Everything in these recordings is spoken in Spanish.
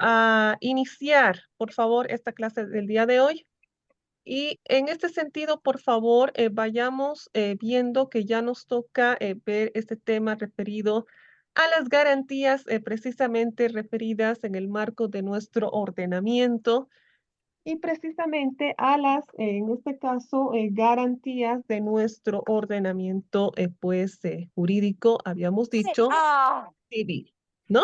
a iniciar, por favor, esta clase del día de hoy. Y en este sentido, por favor, vayamos viendo que ya nos toca ver este tema referido a las garantías precisamente referidas en el marco de nuestro ordenamiento y precisamente a las, en este caso, garantías de nuestro ordenamiento, pues, jurídico, habíamos dicho, civil, ¿no?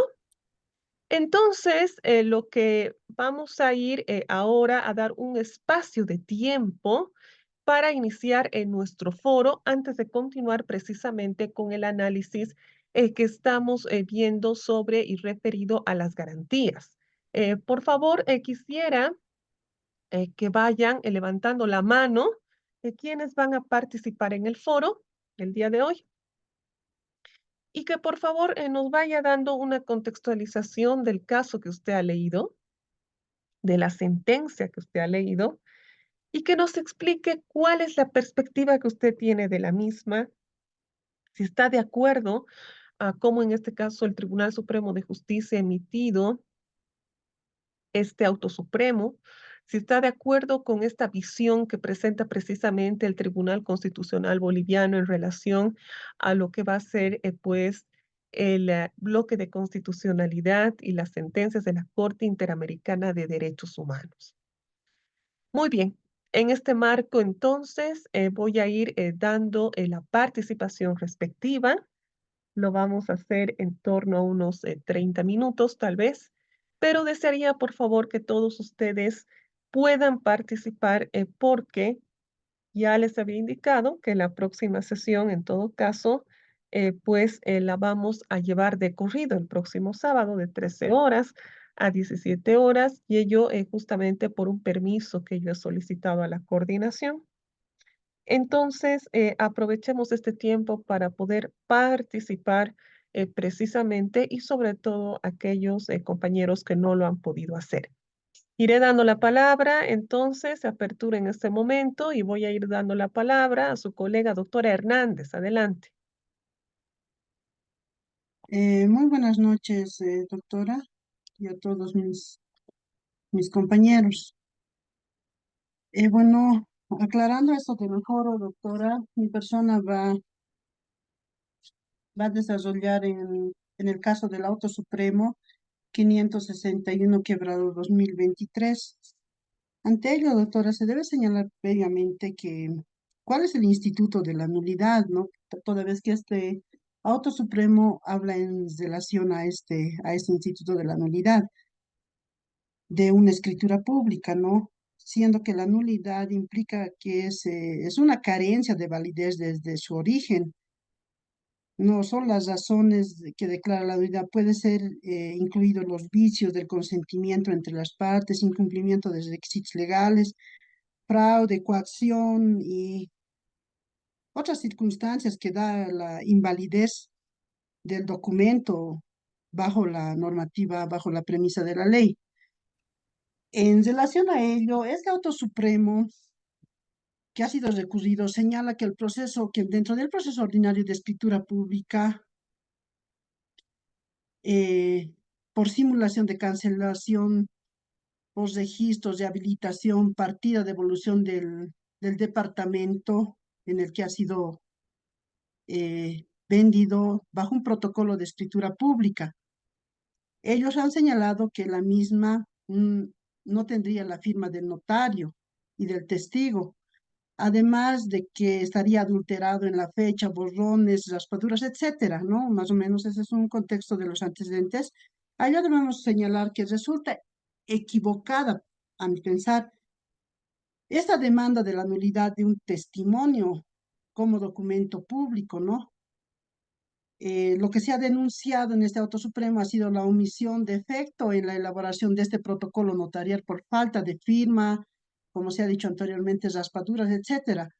Entonces, lo que vamos a ir ahora a dar un espacio de tiempo para iniciar en nuestro foro antes de continuar precisamente con el análisis que estamos viendo sobre y referido a las garantías. Por favor, quisiera que vayan levantando la mano quienes van a participar en el foro el día de hoy y que por favor nos vaya dando una contextualización del caso que usted ha leído, de la sentencia que usted ha leído y que nos explique cuál es la perspectiva que usted tiene de la misma, si está de acuerdo a cómo en este caso el Tribunal Supremo de Justicia ha emitido este auto supremo, si está de acuerdo con esta visión que presenta precisamente el Tribunal Constitucional Boliviano en relación a lo que va a ser, pues, el bloque de constitucionalidad y las sentencias de la Corte Interamericana de Derechos Humanos. Muy bien. En este marco, entonces, voy a ir dando la participación respectiva. Lo vamos a hacer en torno a unos 30 minutos, tal vez, pero desearía, por favor, que todos ustedes puedan participar porque ya les había indicado que la próxima sesión, en todo caso, pues la vamos a llevar de corrido el próximo sábado de 13 horas a 17 horas y ello justamente por un permiso que yo he solicitado a la coordinación. Entonces, aprovechemos este tiempo para poder participar precisamente y sobre todo aquellos compañeros que no lo han podido hacer. Iré dando la palabra, entonces, apertura en este momento y voy a ir dando la palabra a su colega doctora Hernández. Adelante. Muy buenas noches, doctora, y a todos mis compañeros. Bueno, aclarando esto que mejor, doctora, mi persona va a desarrollar en el caso del Auto Supremo 561 quebrado 2023. Ante ello, doctora, se debe señalar previamente que cuál es el instituto de la nulidad, ¿no? Toda vez que este Auto Supremo habla en relación a este instituto de la nulidad de una escritura pública, ¿no? Siendo que la nulidad implica que es una carencia de validez desde su origen. No son las razones que declara la nulidad, puede ser incluidos los vicios del consentimiento entre las partes, incumplimiento de requisitos legales, fraude, coacción y otras circunstancias que da la invalidez del documento bajo la normativa, bajo la premisa de la ley. En relación a ello, este auto supremo que ha sido recurrido señala que que dentro del proceso ordinario de escritura pública, eh, por simulación de cancelación, por registros de habilitación, partida de evolución del departamento en el que ha sido vendido bajo un protocolo de escritura pública. Ellos han señalado que la misma no tendría la firma del notario y del testigo, además de que estaría adulterado en la fecha, borrones, raspaduras, etcétera, ¿no? Más o menos ese es un contexto de los antecedentes. Allá debemos señalar que resulta equivocada, a mi pensar, esta demanda de la nulidad de un testimonio como documento público, ¿no? Lo que se ha denunciado en este auto supremo ha sido la omisión de efecto en la elaboración de este protocolo notarial por falta de firma, como se ha dicho anteriormente, raspaduras, etcétera.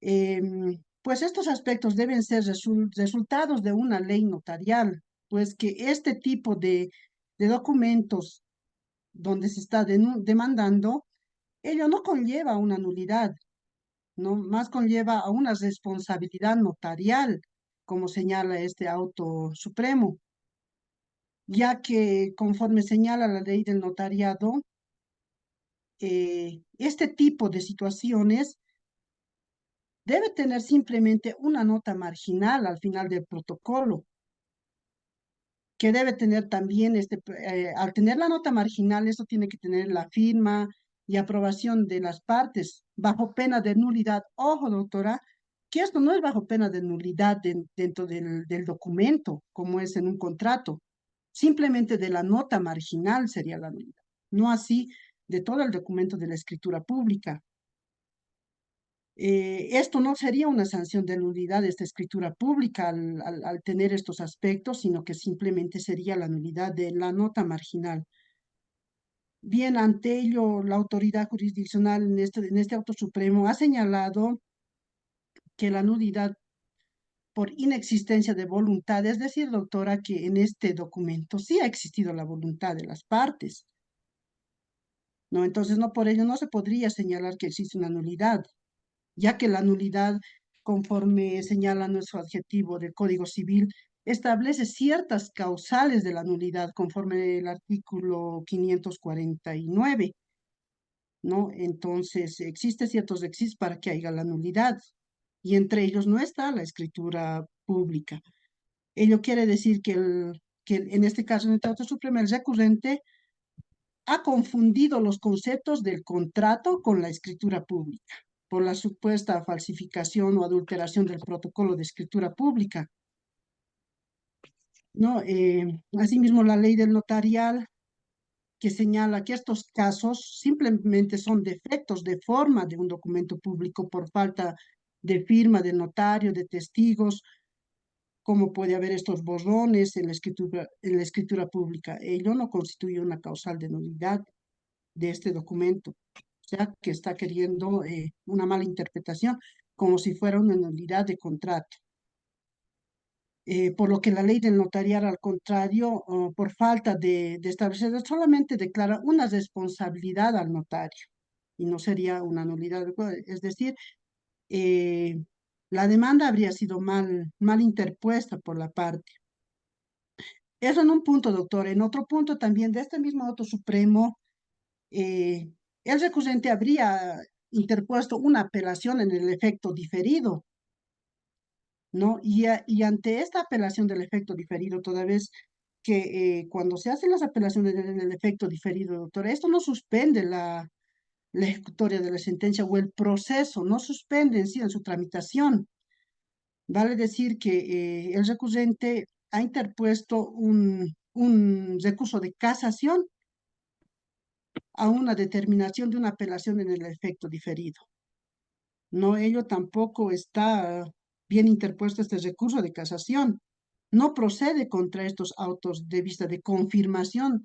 Pues estos aspectos deben ser resultados de una ley notarial, pues que este tipo de documentos donde se está demandando, ello no conlleva una nulidad, no más conlleva a una responsabilidad notarial, como señala este auto supremo. ya que conforme señala la ley del notariado, este tipo de situaciones debe tener simplemente una nota marginal al final del protocolo, que debe tener también, al tener la nota marginal, eso tiene que tener la firma y aprobación de las partes, bajo pena de nulidad. Ojo, doctora, que esto no es bajo pena de nulidad dentro del documento, como es en un contrato. Simplemente de la nota marginal sería la nulidad, no así de todo el documento de la escritura pública. Esto no sería una sanción de nulidad de esta escritura pública al tener estos aspectos, sino que simplemente sería la nulidad de la nota marginal. Bien, ante ello, la autoridad jurisdiccional en este auto supremo ha señalado que la nulidad por inexistencia de voluntad, es decir, doctora, que en este documento sí ha existido la voluntad de las partes, ¿no? Entonces, no por ello no se podría señalar que existe una nulidad, ya que la nulidad, conforme señala nuestro adjetivo del Código Civil, establece ciertas causales de la nulidad, conforme el artículo 549, ¿no? Entonces, existe ciertos requisitos para que haya la nulidad, y entre ellos no está la escritura pública. Ello quiere decir que en este caso, en el Tribunal Supremo, el recurrente ha confundido los conceptos del contrato con la escritura pública por la supuesta falsificación o adulteración del protocolo de escritura pública, ¿no? Asimismo, la ley del notarial que señala que estos casos simplemente son defectos de forma de un documento público por falta de firma del notario, de testigos, como puede haber estos borrones en la escritura pública. Ello no constituye una causal de nulidad de este documento, o sea, que está queriendo una mala interpretación, como si fuera una nulidad de contrato. Por lo que la ley del notariado, al contrario, por falta de establecer, solamente declara una responsabilidad al notario y no sería una nulidad. Es decir, eh, la demanda habría sido mal interpuesta por la parte. Eso en un punto, doctor. En otro punto también de este mismo auto supremo, eh, el recurrente habría interpuesto una apelación en el efecto diferido, ¿no? Y ante esta apelación del efecto diferido, toda vez que cuando se hacen las apelaciones del efecto diferido, doctor, esto no suspende la ejecutoria de la sentencia o el proceso, no suspende en sí en su tramitación. Vale decir que el recurrente ha interpuesto un recurso de casación a una determinación de una apelación en el efecto diferido. No, ello tampoco está bien interpuesto este recurso de casación. No procede contra estos autos de vista de confirmación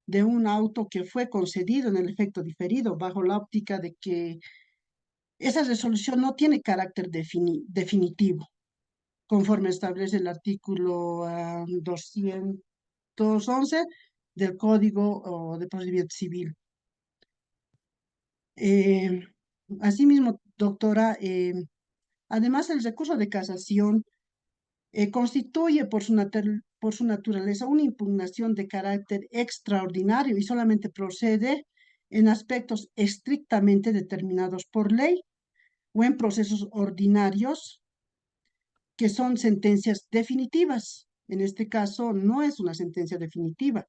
de un auto que fue concedido en el efecto diferido, bajo la óptica de que esa resolución no tiene carácter definitivo, conforme establece el artículo 211 del Código de Procedimiento Civil. Eh, Asimismo, doctora, además el recurso de casación constituye por su naturaleza una impugnación de carácter extraordinario y solamente procede en aspectos estrictamente determinados por ley o en procesos ordinarios que son sentencias definitivas. En este caso no es una sentencia definitiva,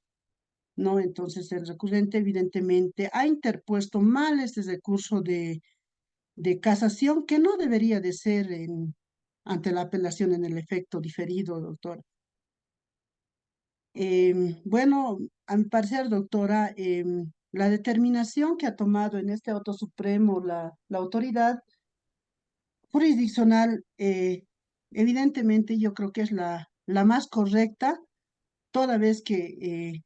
¿no? Entonces el recurrente evidentemente ha interpuesto mal este recurso de casación que no debería de ser ante la apelación en el efecto diferido, doctora. Bueno, a mi parecer, doctora, la determinación que ha tomado en este auto supremo la autoridad jurisdiccional, evidentemente yo creo que es la más correcta, toda vez que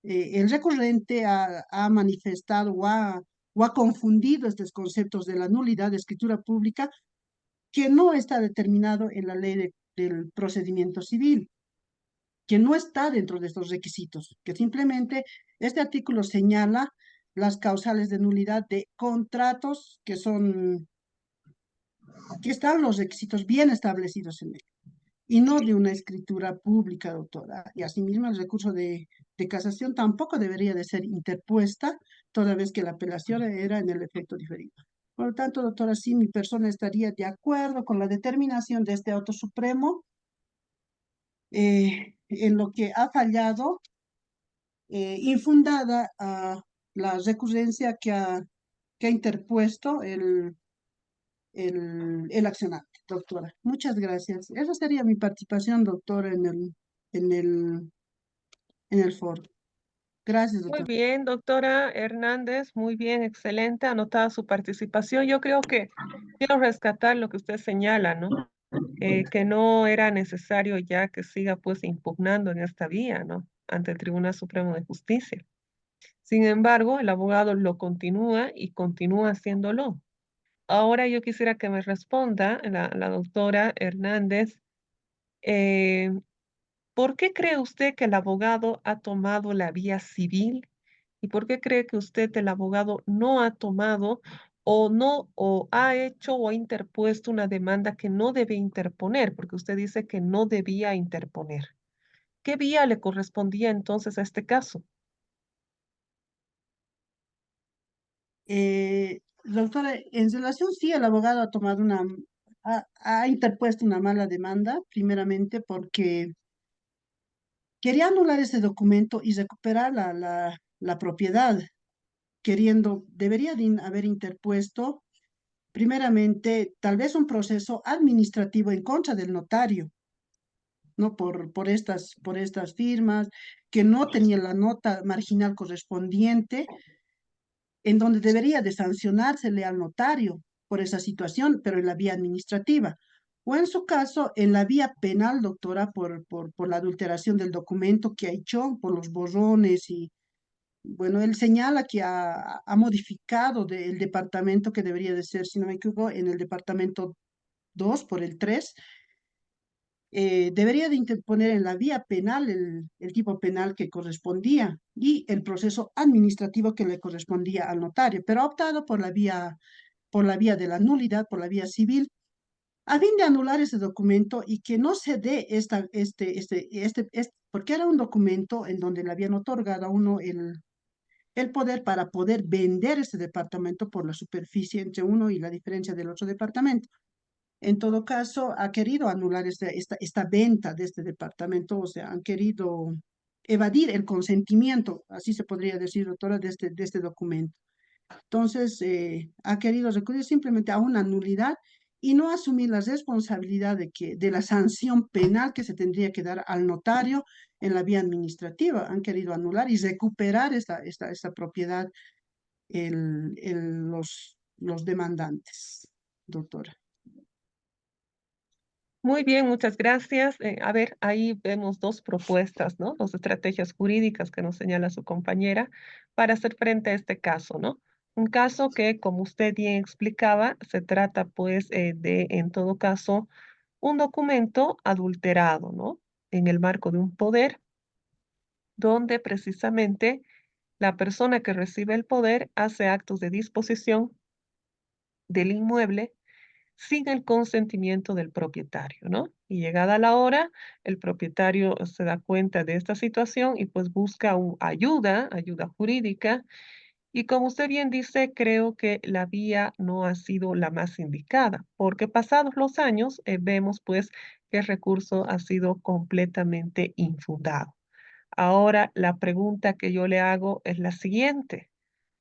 el recurrente ha manifestado o ha confundido estos conceptos de la nulidad de escritura pública que no está determinado en la ley del procedimiento civil, que no está dentro de estos requisitos, que simplemente este artículo señala las causales de nulidad de contratos que están los requisitos bien establecidos en él. y no de una escritura pública, doctora. Y asimismo el recurso de casación tampoco debería de ser interpuesta, toda vez que la apelación era en el efecto diferido. Por lo tanto, doctora, sí, mi persona estaría de acuerdo con la determinación de este auto supremo en lo que ha fallado, infundada a la recurrencia que ha interpuesto el accionante, doctora. Muchas gracias. Esa sería mi participación, doctora, en el, en el foro. Gracias, Muy doctora. bien, doctora Hernández, muy bien, excelente, anotada su participación. Yo creo que quiero rescatar lo que usted señala, ¿no? Que no era necesario ya que siga pues impugnando en esta vía, ¿no? Ante el Tribunal Supremo de Justicia. Sin embargo, el abogado lo continúa y continúa haciéndolo. Ahora yo quisiera que me responda la doctora Hernández, eh, ¿por qué cree usted que el abogado ha tomado la vía civil? ¿Y por qué cree que usted, el abogado, no ha tomado o no, o ha hecho o ha interpuesto una demanda que no debe interponer? Porque usted dice que no debía interponer. ¿Qué vía le correspondía entonces a este caso? Doctora, en relación, sí, el abogado ha tomado ha interpuesto una mala demanda, primeramente porque quería anular ese documento y recuperar la propiedad, debería haber interpuesto primeramente tal vez un proceso administrativo en contra del notario, ¿no? Por estas firmas, que no tenía la nota marginal correspondiente, en donde debería de sancionársele al notario por esa situación, pero en la vía administrativa. O en su caso, en la vía penal, doctora, por la adulteración del documento que ha hecho, por los borrones y, bueno, él señala que ha modificado el departamento que debería de ser, si no me equivoco, en el departamento 2 por el 3, debería de interponer en la vía penal el tipo penal que correspondía y el proceso administrativo que le correspondía al notario, pero ha optado por la vía de la nulidad, por la vía civil, a fin de anular ese documento y que no se dé porque era un documento en donde le habían otorgado a uno el poder para poder vender ese departamento por la superficie entre uno y la diferencia del otro departamento. En todo caso, ha querido anular esta venta de este departamento, o sea, han querido evadir el consentimiento, así se podría decir, doctora, de este documento. Entonces, ha querido recurrir simplemente a una nulidad y no asumir la responsabilidad de la sanción penal que se tendría que dar al notario en la vía administrativa. Han querido anular y recuperar esta propiedad los demandantes, doctora. Muy bien, muchas gracias. A ver, ahí vemos dos propuestas, ¿no? Dos estrategias jurídicas que nos señala su compañera para hacer frente a este caso, ¿no? Un caso que, como usted bien explicaba, se trata pues de, en todo caso, un documento adulterado, ¿no? En el marco de un poder donde precisamente la persona que recibe el poder hace actos de disposición del inmueble sin el consentimiento del propietario, ¿no? Y llegada la hora, el propietario se da cuenta de esta situación y pues busca ayuda jurídica. Y como usted bien dice, creo que la vía no ha sido la más indicada, porque pasados los años vemos pues que el recurso ha sido completamente infundado. Ahora, la pregunta que yo le hago es la siguiente.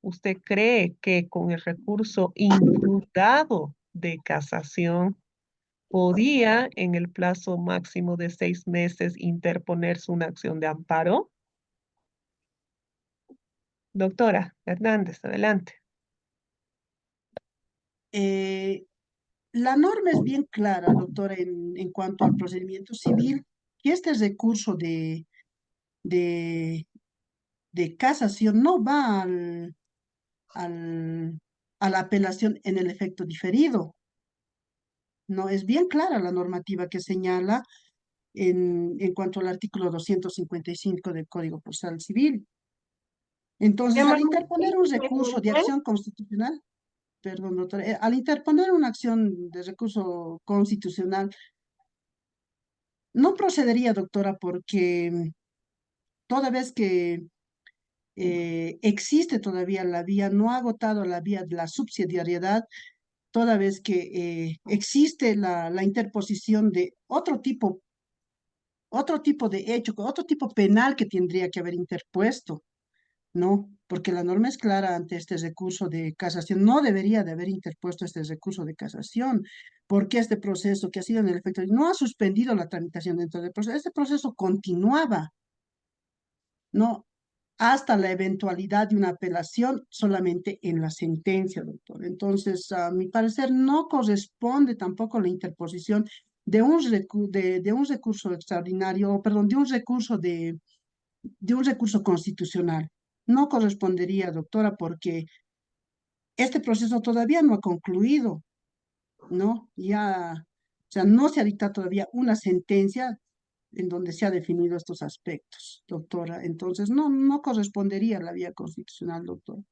¿Usted cree que con el recurso infundado de casación podía en el plazo máximo de 6 meses interponerse una acción de amparo? Doctora Hernández, adelante. Eh, la norma es bien clara, doctora, en cuanto al procedimiento civil, que este recurso de, de casación no va al- a la apelación en el efecto diferido. No, es bien clara la normativa que señala en cuanto al artículo 255 del Código Procesal Civil. Entonces, al interponer un recurso de acción constitucional, perdón, doctora, al interponer una acción de recurso constitucional, No procedería, doctora, porque toda vez que existe todavía la vía, no ha agotado la vía de la subsidiariedad, toda vez que existe la interposición de otro tipo de hecho, otro tipo penal que tendría que haber interpuesto, ¿no? Porque la norma es clara ante este recurso de casación. No debería de haber interpuesto este recurso de casación, porque este proceso que ha sido en el efecto no ha suspendido la tramitación dentro del proceso. Este proceso continuaba, ¿no? Hasta la eventualidad de una apelación solamente en la sentencia, doctor. Entonces, a mi parecer, no corresponde tampoco la interposición de un recurso extraordinario, o perdón, de un recurso constitucional. No correspondería, doctora, porque este proceso todavía no ha concluido, ¿no? Ya, o sea, no se ha dictado todavía una sentencia en donde se ha definido estos aspectos, doctora. Entonces, no correspondería a la vía constitucional, doctor.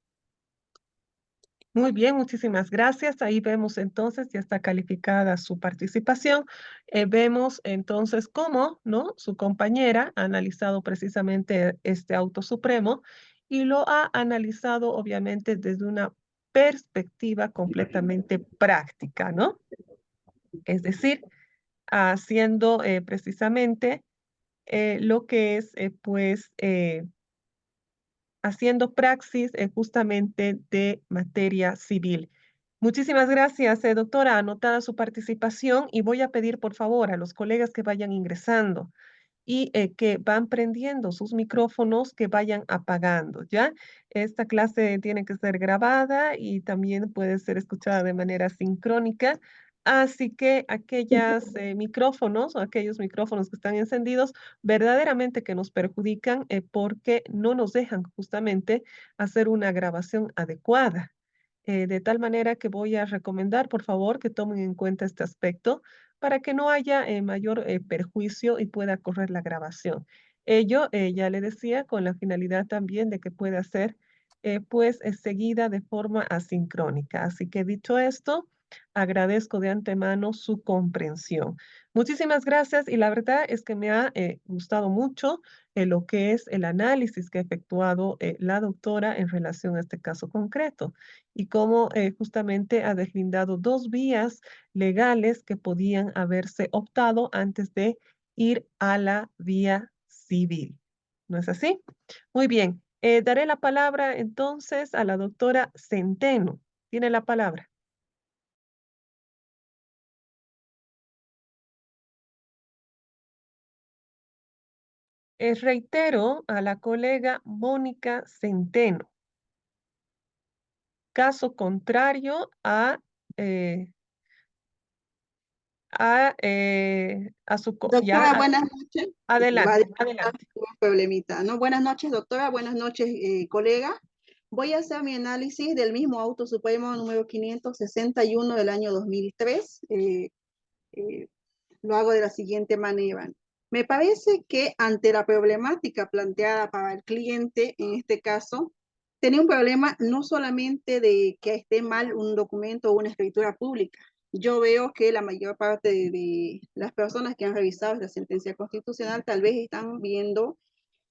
Muy bien, muchísimas gracias. Ahí vemos entonces, ya está calificada su participación. Vemos entonces cómo, ¿no? Su compañera ha analizado precisamente este auto supremo y lo ha analizado obviamente desde una perspectiva completamente práctica, ¿no? Es decir, haciendo precisamente lo que es, haciendo praxis justamente de materia civil. Muchísimas gracias, doctora. Anotada su participación y voy a pedir por favor a los colegas que vayan ingresando y que van prendiendo sus micrófonos, que vayan apagando, ¿ya? Esta clase tiene que ser grabada y también puede ser escuchada de manera sincrónica. Así que aquellos micrófonos o aquellos micrófonos que están encendidos verdaderamente que nos perjudican porque no nos dejan justamente hacer una grabación adecuada. De tal manera que voy a recomendar, por favor, que tomen en cuenta este aspecto para que no haya mayor perjuicio y pueda correr la grabación. Ello, ya le decía, con la finalidad también de que pueda ser seguida de forma asincrónica. Así que dicho esto, agradezco de antemano su comprensión. Muchísimas gracias y la verdad es que me ha gustado mucho lo que es el análisis que ha efectuado la doctora en relación a este caso concreto y cómo justamente ha deslindado dos vías legales que podían haberse optado antes de ir a la vía civil. ¿No es así? Muy bien. Daré la palabra entonces a la doctora Centeno. Tiene la palabra. Reitero a la colega Mónica Centeno. Caso contrario eh, a su... ya, Doctora, buenas noches. Va a adelante, disculpar adelante. un problemita, ¿no? Buenas noches, doctora. Buenas noches, colega. Voy a hacer mi análisis del mismo auto supremo número 561 del año 2003. Eh, lo hago de la siguiente manera. Me parece que ante la problemática planteada para el cliente, en este caso, tenía un problema no solamente de que esté mal un documento o una escritura pública. Yo veo que la mayor parte de las personas que han revisado la sentencia constitucional tal vez están viendo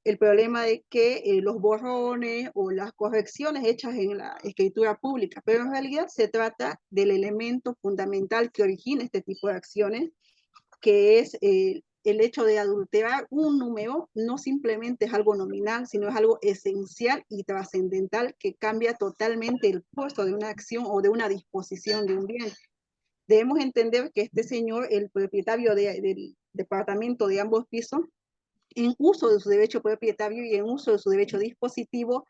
el problema de que los borrones o las correcciones hechas en la escritura pública, pero en realidad se trata del elemento fundamental que origina este tipo de acciones, que es el hecho de adulterar un número. No simplemente es algo nominal, sino es algo esencial y trascendental que cambia totalmente el curso de una acción o de una disposición de un bien. Debemos entender que este señor, el propietario del departamento de ambos pisos, en uso de su derecho propietario y en uso de su derecho dispositivo,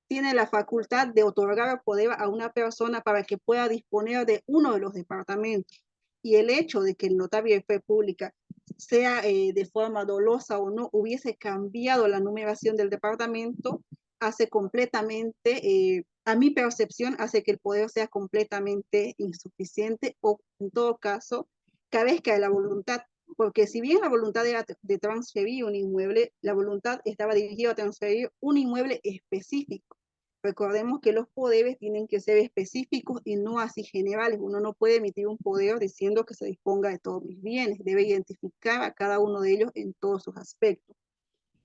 tiene la facultad de otorgar poder a una persona para que pueda disponer de uno de los departamentos. Y el hecho de que el notario de fe pública sea de forma dolosa o no, hubiese cambiado la numeración del departamento, hace completamente, a mi percepción, hace que el poder sea completamente insuficiente o, en todo caso, carezca de la voluntad. Porque si bien la voluntad era de transferir un inmueble, la voluntad estaba dirigida a transferir un inmueble específico. Recordemos que los poderes tienen que ser específicos y no así generales. Uno no puede emitir un poder diciendo que se disponga de todos mis bienes. Debe identificar a cada uno de ellos en todos sus aspectos.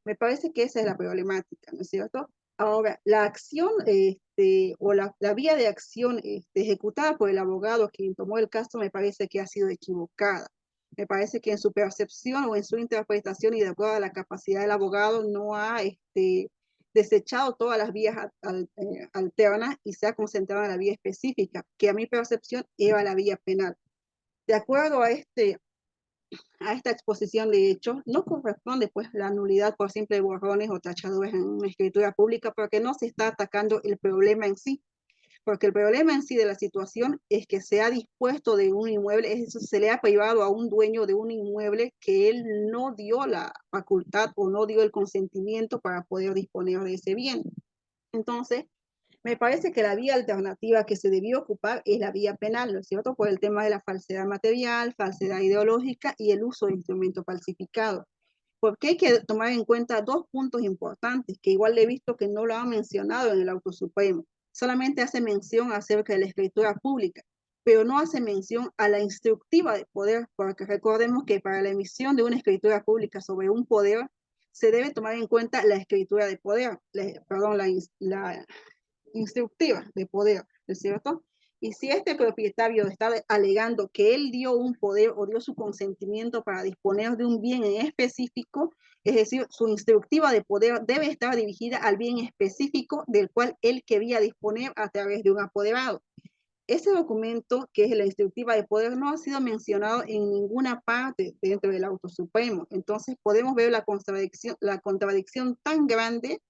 Me parece que esa es la problemática, ¿no es cierto? Ahora, la acción o la vía de acción ejecutada por el abogado quien tomó el caso me parece que ha sido equivocada. Me parece que en su percepción o en su interpretación y de acuerdo a la capacidad del abogado no ha desechado todas las vías alternas y se ha concentrado en la vía específica, que a mi percepción era la vía penal. De acuerdo a esta exposición de hechos, no corresponde pues la nulidad por simple borrones o tachaduras en una escritura pública porque no se está atacando el problema en sí, porque el problema en sí de la situación es que se ha dispuesto de un inmueble, eso se le ha privado a un dueño de un inmueble que él no dio la facultad o no dio el consentimiento para poder disponer de ese bien. Entonces, me parece que la vía alternativa que se debió ocupar es la vía penal, ¿no es cierto? Por el tema de la falsedad material, falsedad ideológica y el uso de instrumentos falsificados. Porque hay que tomar en cuenta dos puntos importantes que igual he visto que no lo han mencionado en el auto supremo. Solamente hace mención acerca de la escritura pública, pero no hace mención a la instructiva de poder, porque recordemos que para la emisión de una escritura pública sobre un poder se debe tomar en cuenta la escritura de poder, perdón, la instructiva de poder, ¿no es cierto? Y si este propietario está alegando que él dio un poder o dio su consentimiento para disponer de un bien en específico, es decir, su instructiva de poder debe estar dirigida al bien específico del cual él quería disponer a través de un apoderado. Ese documento, que es la instructiva de poder, no ha sido mencionado en ninguna parte dentro del auto supremo. Entonces podemos ver la contradicción tan grande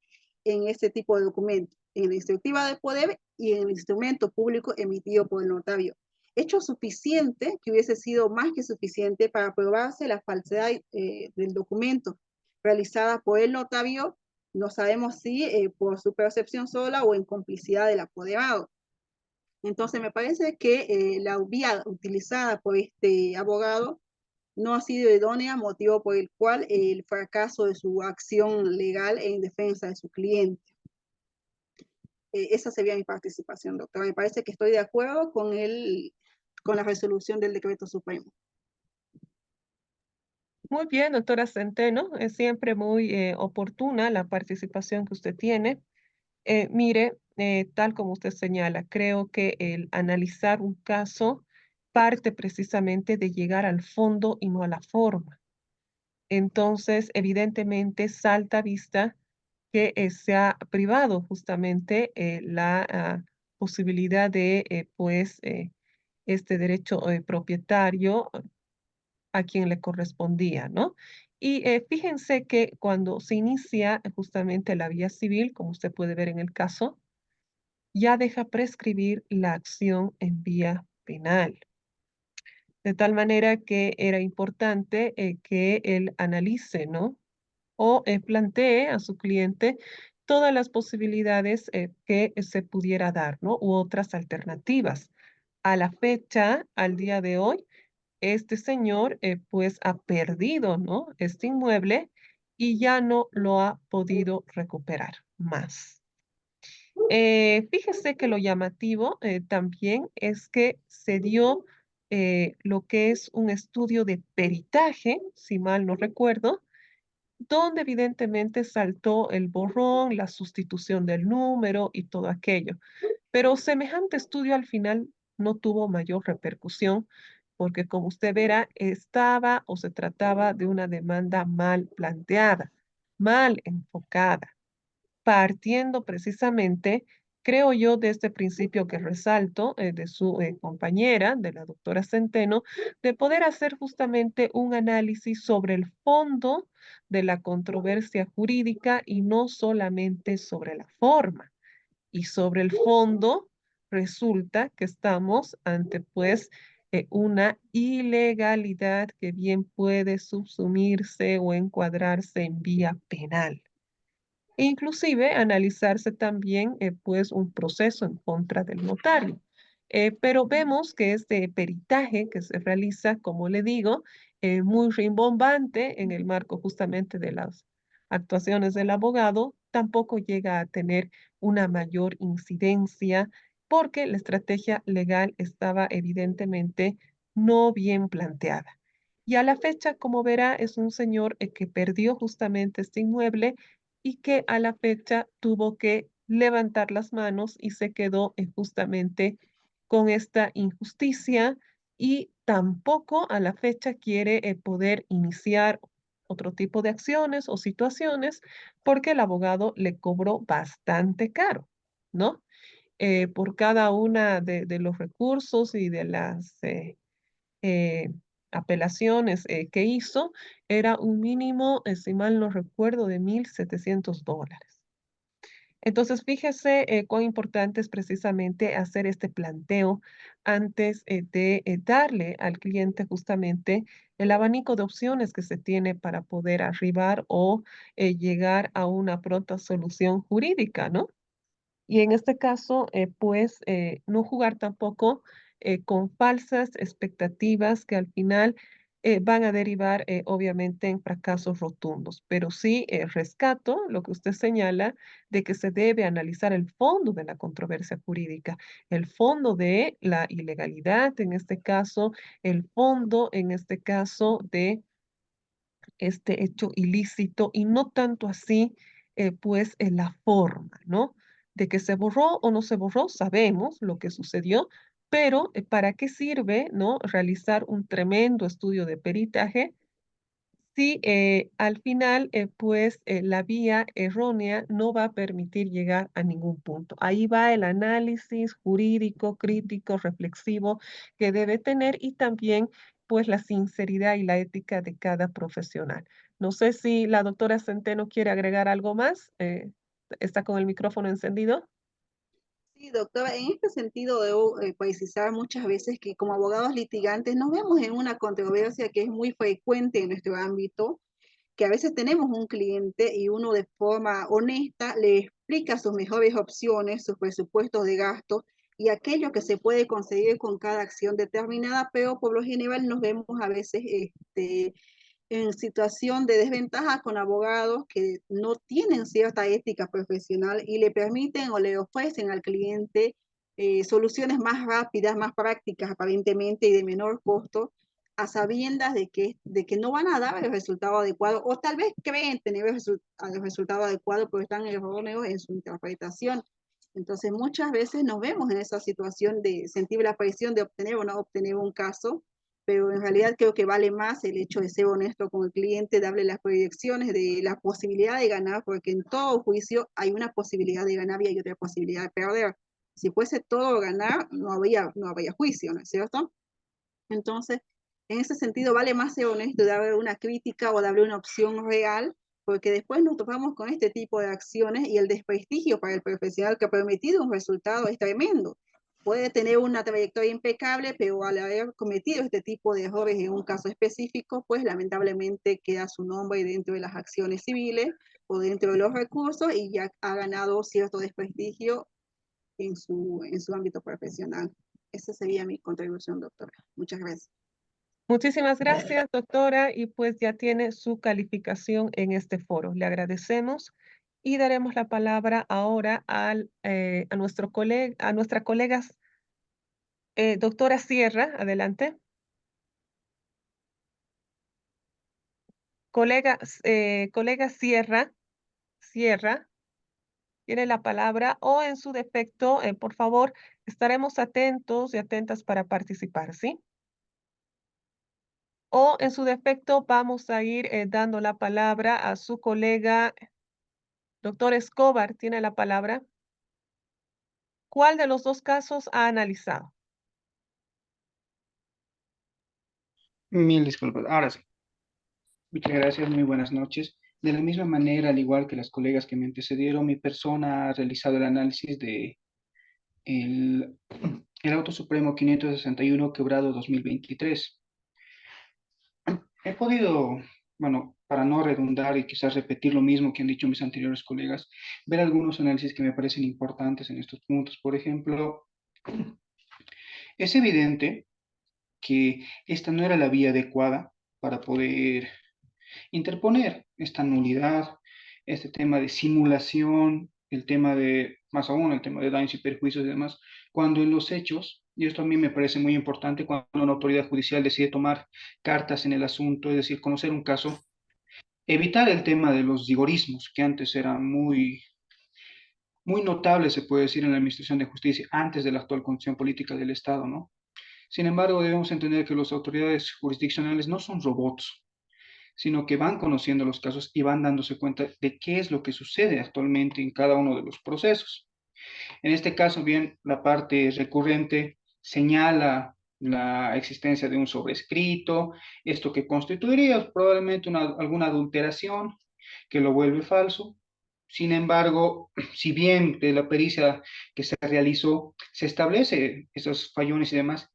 en este tipo de documentos, en la instructiva de poder y en el instrumento público emitido por el notario. Hecho suficiente, que hubiese sido más que suficiente para probarse la falsedad del documento realizada por el notario, no sabemos si por su percepción sola o en complicidad del apoderado. Entonces me parece que la vía utilizada por este abogado no ha sido idónea, motivo por el cual el fracaso de su acción legal en defensa de su cliente. Esa sería mi participación, doctora. Me parece que estoy de acuerdo con la resolución del decreto supremo. Muy bien, doctora Centeno, es siempre muy oportuna la participación que usted tiene. Mire, tal como usted señala, creo que el analizar un caso parte precisamente de llegar al fondo y no a la forma. Entonces, evidentemente, salta a vista que se ha privado justamente la posibilidad de, pues, este derecho propietario a quien le correspondía, ¿no? Y fíjense que cuando se inicia justamente la vía civil, como usted puede ver en el caso, ya deja prescribir la acción en vía penal. De tal manera que era importante que él analice, ¿no? O plantee a su cliente todas las posibilidades que se pudiera dar, ¿no? U otras alternativas. A la fecha, al día de hoy, este señor pues ha perdido, ¿no? Este inmueble y ya no lo ha podido recuperar más. Fíjese que lo llamativo también es que se dio lo que es un estudio de peritaje, si mal no recuerdo, donde evidentemente saltó el borrón, la sustitución del número y todo aquello. Pero semejante estudio al final no tuvo mayor repercusión porque como usted verá, estaba o se trataba de una demanda mal planteada, mal enfocada, partiendo precisamente, creo yo, de este principio que resalto de su compañera, de la doctora Centeno, de poder hacer justamente un análisis sobre el fondo de la controversia jurídica y no solamente sobre la forma. Y sobre el fondo, resulta que estamos ante, pues, una ilegalidad que bien puede subsumirse o encuadrarse en vía penal. E inclusive analizarse también pues un proceso en contra del notario. Pero vemos que este peritaje que se realiza, como le digo, muy rimbombante en el marco justamente de las actuaciones del abogado, tampoco llega a tener una mayor incidencia porque la estrategia legal estaba evidentemente no bien planteada. Y a la fecha, como verá, es un señor que perdió justamente este inmueble y que a la fecha tuvo que levantar las manos y se quedó justamente con esta injusticia y tampoco a la fecha quiere poder iniciar otro tipo de acciones o situaciones porque el abogado le cobró bastante caro, ¿no? Por cada una de los recursos y de las eh, apelaciones que hizo, era un mínimo, si mal no recuerdo, de $1,700. Entonces, fíjese cuán importante es precisamente hacer este planteo antes de darle al cliente justamente el abanico de opciones que se tiene para poder arribar o llegar a una pronta solución jurídica, ¿no? Y en este caso, pues, no jugar tampoco con falsas expectativas que al final van a derivar, obviamente, en fracasos rotundos. Pero sí rescato lo que usted señala de que se debe analizar el fondo de la controversia jurídica, el fondo de la ilegalidad, en este caso, el fondo, en este caso, de este hecho ilícito y no tanto así, pues, en la forma, ¿no? De que se borró o no se borró, sabemos lo que sucedió, pero ¿para qué sirve, no? Realizar un tremendo estudio de peritaje si al final, pues, la vía errónea no va a permitir llegar a ningún punto. Ahí va el análisis jurídico, crítico, reflexivo que debe tener y también, pues, la sinceridad y la ética de cada profesional. No sé si la doctora Centeno quiere agregar algo más. ¿Está con el micrófono encendido? Sí, doctora, en este sentido debo precisar muchas veces que como abogados litigantes nos vemos en una controversia que es muy frecuente en nuestro ámbito, que a veces tenemos un cliente y uno de forma honesta le explica sus mejores opciones, sus presupuestos de gasto y aquello que se puede conseguir con cada acción determinada, pero por lo general nos vemos a veces en situación de desventaja con abogados que no tienen cierta ética profesional y le permiten o le ofrecen al cliente soluciones más rápidas, más prácticas aparentemente y de menor costo, a sabiendas de que no van a dar el resultado adecuado o tal vez creen tener el resultado adecuado, pero están erróneos en su interpretación. Entonces muchas veces nos vemos en esa situación de sentir la presión de obtener o no obtener un caso, pero en realidad creo que vale más el hecho de ser honesto con el cliente, darle las proyecciones de la posibilidad de ganar, porque en todo juicio hay una posibilidad de ganar y hay otra posibilidad de perder. Si fuese todo ganar, no habría juicio, ¿no es cierto? Entonces, en ese sentido, vale más ser honesto y darle una crítica o darle una opción real, porque después nos topamos con este tipo de acciones y el desprestigio para el profesional que ha prometido un resultado es tremendo. Puede tener una trayectoria impecable, pero al haber cometido este tipo de errores en un caso específico, pues lamentablemente queda su nombre dentro de las acciones civiles o dentro de los recursos y ya ha ganado cierto desprestigio en su ámbito profesional. Esa sería mi contribución, doctora. Muchas gracias. Muchísimas gracias, doctora, y pues ya tiene su calificación en este foro. Le agradecemos y daremos la palabra ahora a nuestro colega, a nuestra colega, doctora Sierra. Adelante. Colega Sierra, Sierra, tiene la palabra o en su defecto, por favor, estaremos atentos y atentas para participar, ¿sí? O en su defecto vamos a ir dando la palabra a su colega. Doctor Escobar tiene la palabra. ¿Cuál de los dos casos ha analizado? Mil disculpas. Ahora sí. Muchas gracias, muy buenas noches. De la misma manera, al igual que las colegas que me antecedieron, mi persona ha realizado el análisis de el Auto Supremo 561 quebrado 2023. He podido, bueno, para no redundar y quizás repetir lo mismo que han dicho mis anteriores colegas, ver algunos análisis que me parecen importantes en estos puntos. Por ejemplo, es evidente que esta no era la vía adecuada para poder interponer esta nulidad este tema de simulación, el tema de, más aún, el tema de daños y perjuicios y demás, cuando en los hechos, y esto a mí me parece muy importante, cuando una autoridad judicial decide tomar cartas en el asunto, es decir, conocer un caso, evitar el tema de los rigorismos, que antes eran muy notables, se puede decir, en la administración de justicia, antes de la actual condición política del Estado, ¿no? Sin embargo, debemos entender que las autoridades jurisdiccionales no son robots, sino que van conociendo los casos y van dándose cuenta de qué es lo que sucede actualmente en cada uno de los procesos. En este caso, bien, la parte recurrente señala la existencia de un sobrescrito, esto que constituiría probablemente alguna adulteración que lo vuelve falso. Sin embargo, si bien de la pericia que se realizó se establece esos fallones y demás,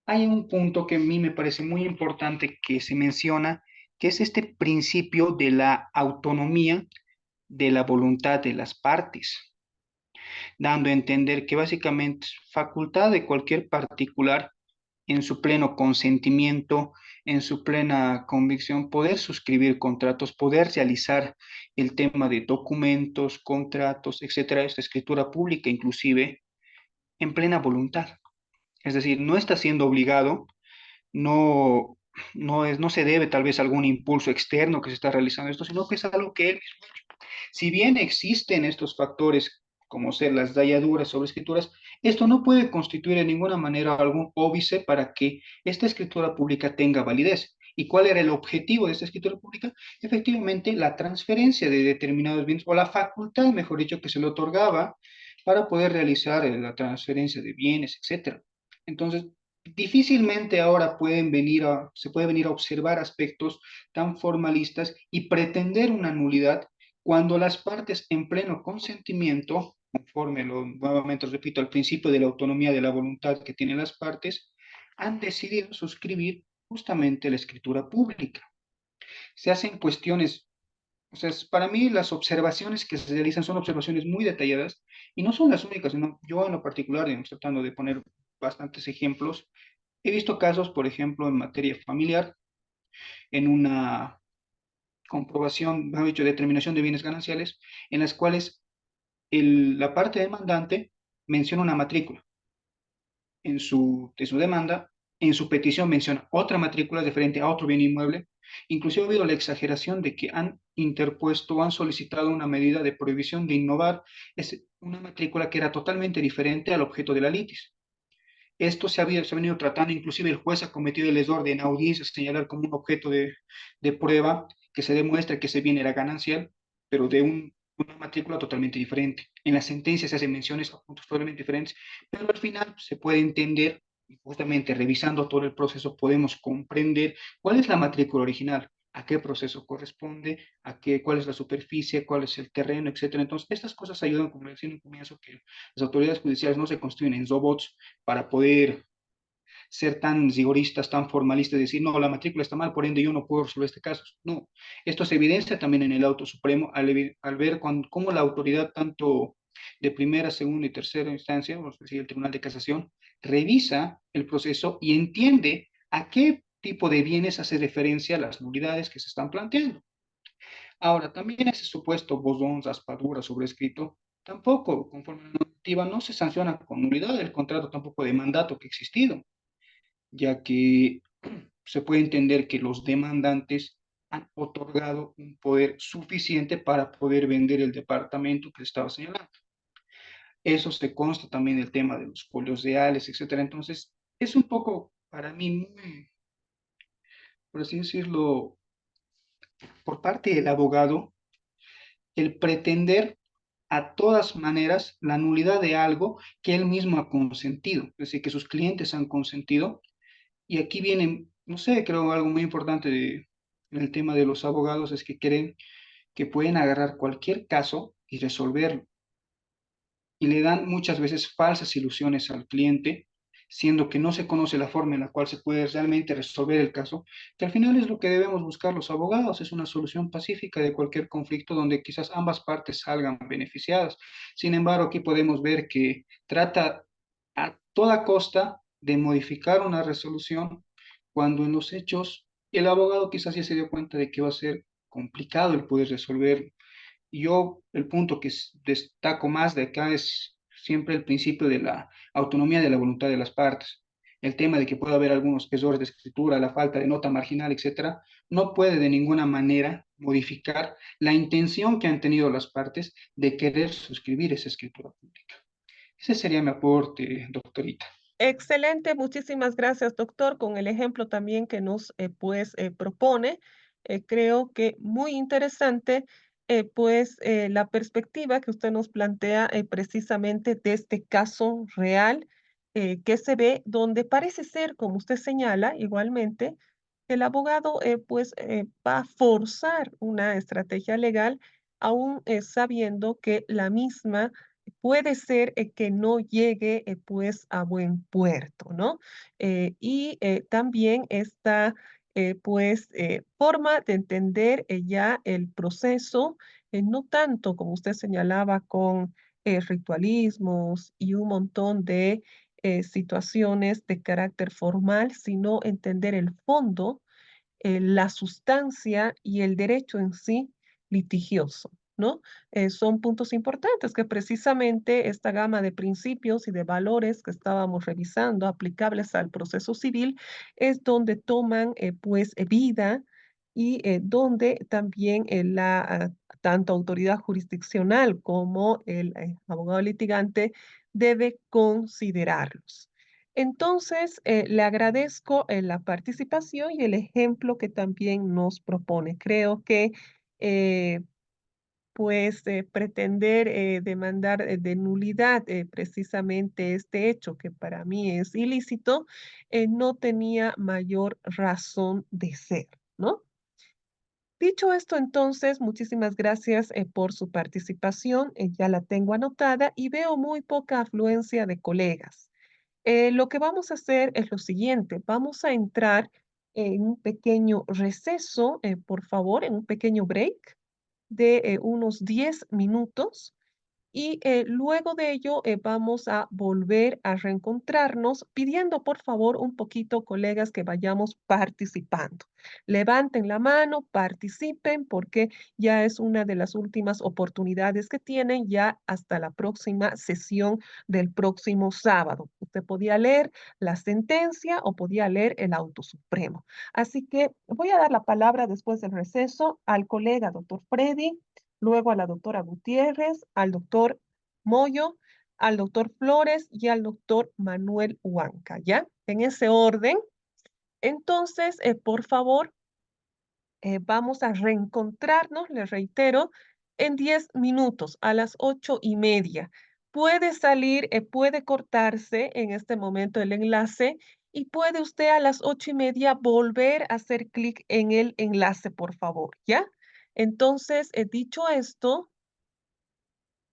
hay un punto que a mí me parece muy importante que se menciona, que es este principio de la autonomía de la voluntad de las partes, dando a entender que básicamente es facultad de cualquier particular en su pleno consentimiento, en su plena convicción, poder suscribir contratos, poder realizar el tema de documentos, contratos, etcétera, esta escritura pública inclusive, en plena voluntad. Es decir, no está siendo obligado, no, no se debe tal vez a algún impulso externo que se está realizando esto, sino que es algo que él mismo. Si bien existen estos factores como ser las dalladuras sobre escrituras, esto no puede constituir en ninguna manera algún óbice para que esta escritura pública tenga validez. ¿Y cuál era el objetivo de esta escritura pública? Efectivamente, la transferencia de determinados bienes, o la facultad, mejor dicho, que se le otorgaba para poder realizar la transferencia de bienes, etcétera. Entonces, difícilmente ahora se puede venir a observar aspectos tan formalistas y pretender una nulidad cuando las partes en pleno consentimiento, conforme nuevamente repito, al principio de la autonomía de la voluntad que tienen las partes, han decidido suscribir justamente la escritura pública. Se hacen cuestiones, o sea, para mí las observaciones que se realizan son observaciones muy detalladas y no son las únicas, sino yo en lo particular, digamos, tratando de poner bastantes ejemplos, he visto casos, por ejemplo, en materia familiar, en una comprobación, mejor dicho, determinación de bienes gananciales, en las cuales la parte demandante menciona una matrícula de su demanda, en su petición menciona otra matrícula diferente a otro bien inmueble. Inclusive ha habido la exageración de que han interpuesto o han solicitado una medida de prohibición de innovar, es una matrícula que era totalmente diferente al objeto de la litis. Esto se ha venido tratando, inclusive el juez ha cometido el error de en audiencia señalar como un objeto de prueba que se demuestra que ese bien era ganancial, pero de una matrícula totalmente diferente. En la sentencia se hacen menciones a puntos totalmente diferentes, pero al final se puede entender, y justamente revisando todo el proceso podemos comprender cuál es la matrícula original, a qué proceso corresponde, cuál es la superficie, cuál es el terreno, etcétera. Entonces, estas cosas ayudan, como decía en un comienzo, que las autoridades judiciales no se construyen en robots para poder ser tan rigoristas, tan formalistas, decir, no, la matrícula está mal, por ende yo no puedo resolver este caso. No, esto se evidencia también en el auto supremo al ver cómo la autoridad, tanto de primera, segunda y tercera instancia, o sea, el Tribunal de Casación, revisa el proceso y entiende a qué tipo de bienes hace referencia a las nulidades que se están planteando. Ahora, también ese supuesto bosón, raspadura, sobrescrito, tampoco, conforme a la normativa, no se sanciona con nulidad el contrato tampoco de mandato que ha existido, ya que se puede entender que los demandantes han otorgado un poder suficiente para poder vender el departamento que estaba señalando. Eso se consta también del tema de los folios reales, etcétera. Entonces, es un poco para mí muy, por así decirlo, por parte del abogado, el pretender a todas maneras la nulidad de algo que él mismo ha consentido, es decir, que sus clientes han consentido. Y aquí viene, no sé, creo algo muy importante en el tema de los abogados es que creen que pueden agarrar cualquier caso y resolverlo. Y le dan muchas veces falsas ilusiones al cliente, siendo que no se conoce la forma en la cual se puede realmente resolver el caso, que al final es lo que debemos buscar los abogados, es una solución pacífica de cualquier conflicto donde quizás ambas partes salgan beneficiadas. Sin embargo, aquí podemos ver que trata a toda costa de modificar una resolución cuando en los hechos el abogado quizás ya se dio cuenta de que va a ser complicado el poder resolverlo. Yo el punto que destaco más de acá es siempre el principio de la autonomía de la voluntad de las partes. El tema de que pueda haber algunos errores de escritura, la falta de nota marginal, etcétera, no puede de ninguna manera modificar la intención que han tenido las partes de querer suscribir esa escritura pública. Ese sería mi aporte, doctorita. Excelente, muchísimas gracias, doctor, con el ejemplo también que nos propone. Creo que muy interesante, la perspectiva que usted nos plantea precisamente de este caso real que se ve, donde parece ser, como usted señala, igualmente, el abogado va a forzar una estrategia legal, aún sabiendo que la misma puede ser que no llegue a buen puerto, ¿no? También esta forma de entender ya el proceso, no tanto como usted señalaba con ritualismos y un montón de situaciones de carácter formal, sino entender el fondo, la sustancia y el derecho en sí litigioso, ¿no? Son puntos importantes que precisamente esta gama de principios y de valores que estábamos revisando aplicables al proceso civil es donde toman vida y donde también tanto autoridad jurisdiccional como el abogado litigante debe considerarlos. Entonces, le agradezco la participación y el ejemplo que también nos propone. Creo que eh, pretender demandar de nulidad precisamente este hecho que para mí es ilícito, no tenía mayor razón de ser, ¿no? Dicho esto, entonces, muchísimas gracias por su participación. Ya la tengo anotada y veo muy poca afluencia de colegas. Lo que vamos a hacer es lo siguiente, vamos a entrar en un pequeño receso, por favor, en un pequeño break de unos 10 minutos y luego de ello vamos a volver a reencontrarnos pidiendo por favor un poquito, colegas, que vayamos participando. Levanten la mano, participen porque ya es una de las últimas oportunidades que tienen ya hasta la próxima sesión del próximo sábado. Usted podía leer la sentencia o podía leer el auto supremo. Así que voy a dar la palabra después del receso al colega doctor Freddy, luego a la doctora Gutiérrez, al doctor Moyo, al doctor Flores y al doctor Manuel Huanca, ¿ya? En ese orden. Entonces, por favor, vamos a reencontrarnos, les reitero, en 10 minutos a las 8:30. Puede salir, puede cortarse en este momento el enlace y puede usted a las 8:30 volver a hacer clic en el enlace, por favor, ¿ya? Entonces, dicho esto,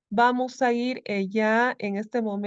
vamos a ir ya en este momento.